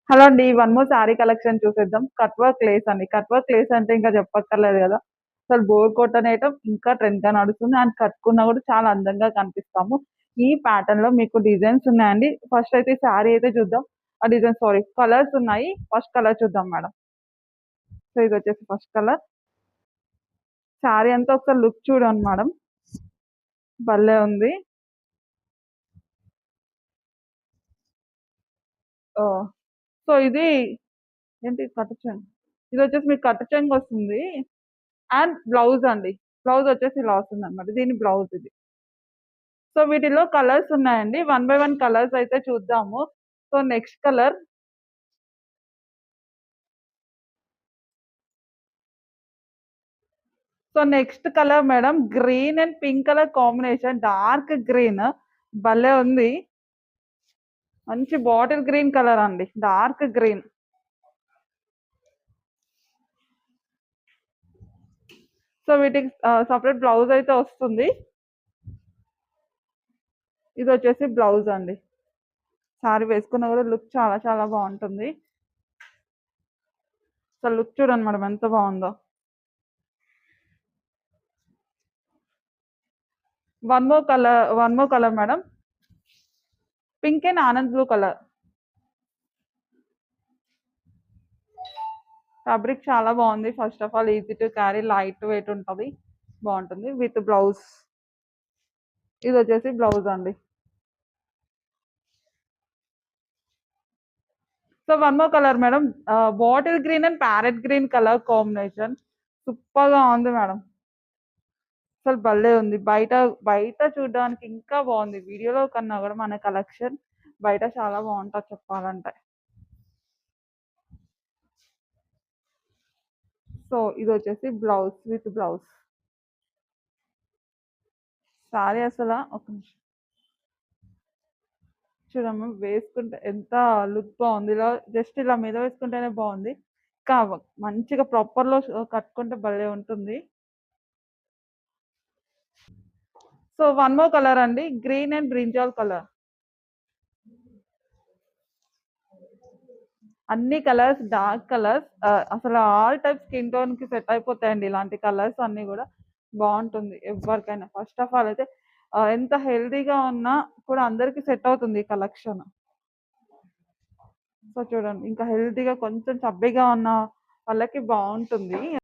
Hello అండి. One more sari collection చూసేద్దాం. Cut work lace అండి. కట్ వర్క్ లేస్ అంటే ఇంకా చెప్పక్కర్లేదు గదా! అసలు బోర్ కొట్టనేయటం ఇంకా ట్రెండ్‌గా నడుస్తుంది. అండ్ కట్టుకున్నా గూడా చాలా అందంగా కనిపిస్తాము. ఈ ప్యాటర్న్‌లో మీకు డిజైన్స్ ఉన్నాయండి. ఫస్ట్ అయితే శారీ అయితే చూద్దాం. కలర్స్ ఉన్నాయి. ఫస్ట్ కలర్ చూద్దాం మేడం. సో, ఇదొచ్చేసి ఫస్ట్ కలర్. శారీ అంతా ఒకసారి లుక్ చూడండి మేడం. భలే ఉంది. ఓహ్! సో, ఇది ఏంటి కట్టు చెంగు. ఇదొచ్చేసి మీకు కట్టు చెంగొస్తుంది. అండ్ బ్లౌజ్ అండి. బ్లౌజ్ వచ్చేసి ఇలా వస్తుందనమాట. దీని బ్లౌజ్ ఇది. సో, వీటిలో కలర్స్ ఉన్నాయండి. వన్ బై వన్ కలర్స్ అయితే చూద్దాము. So, next colour. So, next colour madam green and pink colour combination. Dark green భలే ఉంది. మంచి బాటిల్ గ్రీన్ కలర్ అండి. Dark green. సో, వీటికి సెపరేట్ బ్లౌజ్ అయితే వస్తుంది. ఇదొచ్చేసి బ్లౌజ్ అండి. సారీ వేసుకున్నా కూడా లుక్ చాలా చాలా బావుంటుంది. అసలు లుక్ చూడండి మేడం ఎంత బావుందో. One more colour madam. Pink and Anand blue colour. Fabric చాలా బాగుంది. First of all easy to carry, light weight ఉంటది. బావుంటుంది. With blouse. ఇదొచ్చేసి బ్లౌజ్ అండి. So, one more colour madam. Bottle green and parrot green colour combination. సూపర్‌గా ఉంది madam. అసలు భలే ఉంది. బయట బయట చూడడానికి ఇంకా బావుంది. వీడియోలో కన్నా గూడా మన కలెక్షన్ బయట చాలా బావుంటది చెప్పాలంటే. సో, ఇదొచ్చేసి బ్లౌజ్ విత్ బ్లౌజ్. సారీ అసల ఒక నిమిషం చూడమ్మా వేసుకుంటే ఎంత లుక్ బావుంది. ఇలా జస్ట్ ఇలా మీద వేసుకుంటేనే బావుంది. ఇంకా మంచిగా ప్రాపర్‌లో కట్టుకుంటే భలే ఉంటుంది. సో, వన్ మోర్ కలర్ అండి. Green and brinjal colour. అన్ని కలర్స్ డార్క్ కలర్స్. అసలు ఆల్ టైప్ స్కిన్ టోన్‌కి సెట్ అయిపోతాయండి ఇలాంటి కలర్స్ అన్నీ గూడా. బావుంటుంది ఎవ్వరికైనా. ఫస్ట్ ఆఫ్ ఆల్ అయితే ఎంత హెల్తీగా ఉన్నా కూడా అందరికి సెట్ అవుతుంది ఈ కలెక్షన్. సో, చూడండి ఇంకా హెల్తీగా కొంచెం చబ్బీగా ఉన్న వాళ్ళకి బావుంటుంది.